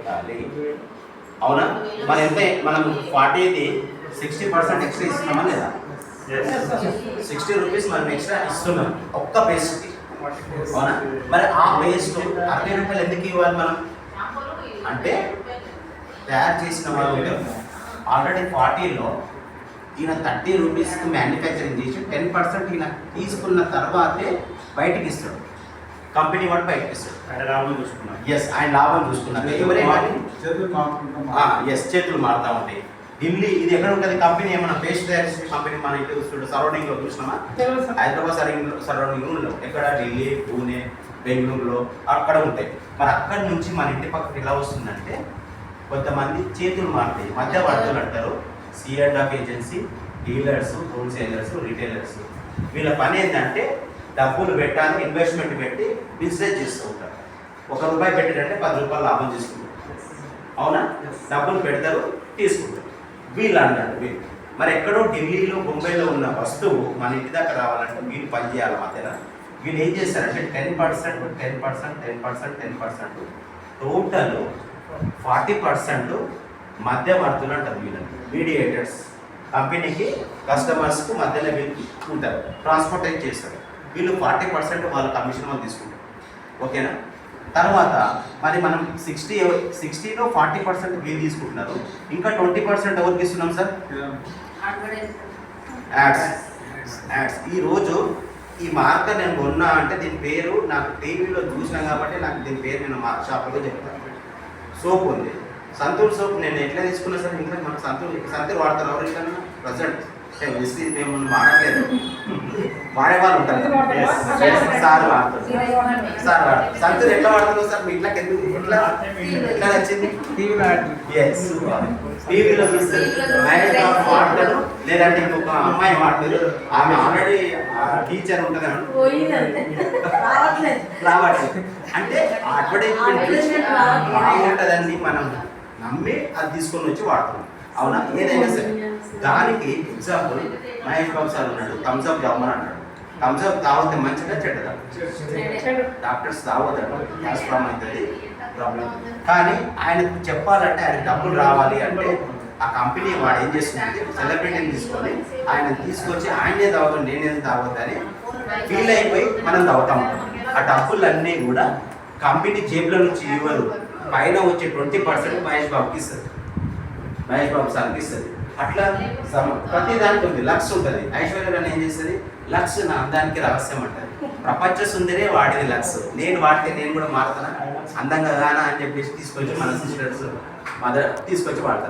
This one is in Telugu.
పెట్టాలి. అవునా? మరి ఎంత మనం 40ది 60% ఎక్స్ట్రా ఇస్తున్నామా లేదా? 60 రూపీస్ మనం ఎక్స్ట్రా ఇస్తున్నాం ఒక్క పేస్ట్కి. అవునా? మరి ఆ పేస్ట్ 60 రూపాయలు ఎందుకు ఇవ్వాలి మనం అంటే, తయారు చేసిన వాళ్ళు ఆల్రెడీ 40లో ఈయన 30 రూపీస్కి మ్యానుఫ్యాక్చరింగ్ చేసి 10% ఈయన తీసుకున్న తర్వాతే బయటికి ఇస్తాడు. కంపెనీ వాడు బయటకి ఇస్తాడు. ఆయన లాభం చూసుకున్నాం. ఎస్, ఆయన లాభం చూసుకున్నాడు. ఎస్, చేతులు మారుతూ ఉంటాయి. ఢిల్లీ ఇది ఎక్కడ ఉంటుంది కంపెనీ? ఏమన్నా పేస్ట్ తయారు చేసే కంపెనీ మన ఇంటి చూస్తుంటే సరౌండింగ్లో చూసినామా? హైదరాబాద్ సరౌండింగ్లో ఎక్కడ? ఢిల్లీ, పూణే, బెంగళూరులో అక్కడ ఉంటాయి. మరి అక్కడి నుంచి మన ఇంటి పక్కకి ఎలా వస్తుందంటే, కొంతమంది చేతులు మారుతాయి, మధ్యవర్తులు అంటారు. C&F agency, dealers, wholesalers, retailers. వీళ్ళ పని ఏంటంటే డబ్బులు పెట్టాలి, ఇన్వెస్ట్మెంట్ పెట్టి బిజినెస్ చేస్తూ ఉంటారు. ₹1 పెట్టారంటే ₹10 లాభం తీసుకుంటారు. అవునా? డబ్బులు పెడతారు, తీసుకుంటారు. వీళ్ళు అన్నాడు వీళ్ళు. మరి ఎక్కడో ఢిల్లీలో, బొంబాయిలో ఉన్న వస్తువు మన ఇంటి దాకా రావాలంటే వీళ్ళు పని చేయాలి మధ్యన. వీళ్ళు ఏం చేస్తారంటే 10% టోటల్ 40% మధ్యవర్తులు అంటారు వీళ్ళని, మీడియేటర్స్. కంపెనీకి కస్టమర్స్కు మధ్యలో వీళ్ళు ఉంటారు, ట్రాన్స్పోర్టేట్ చేస్తారు. వీళ్ళు 40% వాళ్ళ కమిషన్ వాళ్ళు తీసుకుంటారు. ఓకేనా? తర్వాత మరి మనం 60లో 40% వీళ్ళు తీసుకుంటున్నారు, ఇంకా 20% ఎవరికి ఇస్తున్నాం సార్? యాడ్స్. ఈరోజు ఈ మార్క నేను కొన్నా అంటే దీని పేరు నాకు టీవీలో చూసినాం కాబట్టి నాకు దీని పేరు నేను మా షాప్లో చెప్తాను. సోప్ ఉంది, సంతూర్ సోప్. నేను ఎట్లా తీసుకున్నా సార్? ఇంకా మనకు సంతూర్ వాడతారు ఎవరు ఇంకా ప్రజెంట్ మేము వాడట్లేదు, వాడేవాళ్ళు ఉంటారు. సార్ వాడతారు. సంతూర్ ఎట్లా వాడుతున్నారు సార్? మీ ఇంట్లోకి ఎట్లా నచ్చింది? టీవీలో చూస్తే వాడతాడు, లేదంటే ఇంకొక అమ్మాయి వాడతారు. ఆమె ఆల్రెడీ టీచర్ ఉంటుంది రావట్లేదు అంటే అడ్వర్టైజ్మెంట్ బాగుంటుందని మనం నమ్మి అది తీసుకొని వచ్చి వాడుతున్నాం. అవునా? ఏదైనా సరే దానికి ఎగ్జాంపుల్ మహేష్ బాబు సార్ ఉన్నాడు, థమ్స్అప్ జామర్ అన్నాడు. థమ్స్అప్ తాగితే మంచిగా చెడ్డదా? డాక్టర్స్ తాగొద్దండి, గ్యాస్ ప్రాబ్లం అవుతుంది, ప్రాబ్లం. కానీ ఆయనకు చెప్పాలంటే ఆయన డబ్బులు రావాలి అంటే ఆ కంపెనీ వాడు ఏం చేస్తుందంటే సెలబ్రిటీని తీసుకొని ఆయన తీసుకొచ్చి ఆయనే తాగుతాడు, నేనేం తాగొద్దని ఫీల్ అయిపోయి మనం తాగుతాం. ఆ డబ్బులన్నీ కూడా కంపెనీ జేబుల నుంచి ఇవ్వరు, పైన వచ్చే 20% మహేష్ బాబుకి ఇస్తుంది, మహేష్ బాబు సార్కి ఇస్తుంది. అట్లా ప్రతి దానికి ఉంది, లక్స్ ఉంటుంది. ఐశ్వర్య ఏం చేస్తుంది? లక్స్ నా అందానికి రహస్యం అంటారు. ప్రపంచ సుందరే వాడిది లక్స్. నేను వాడితే నేను కూడా మారుతానా, అందంగా గానా అని చెప్పేసి తీసుకొచ్చి మన సిస్టర్స్ మదర్ తీసుకొచ్చి వాడతారు.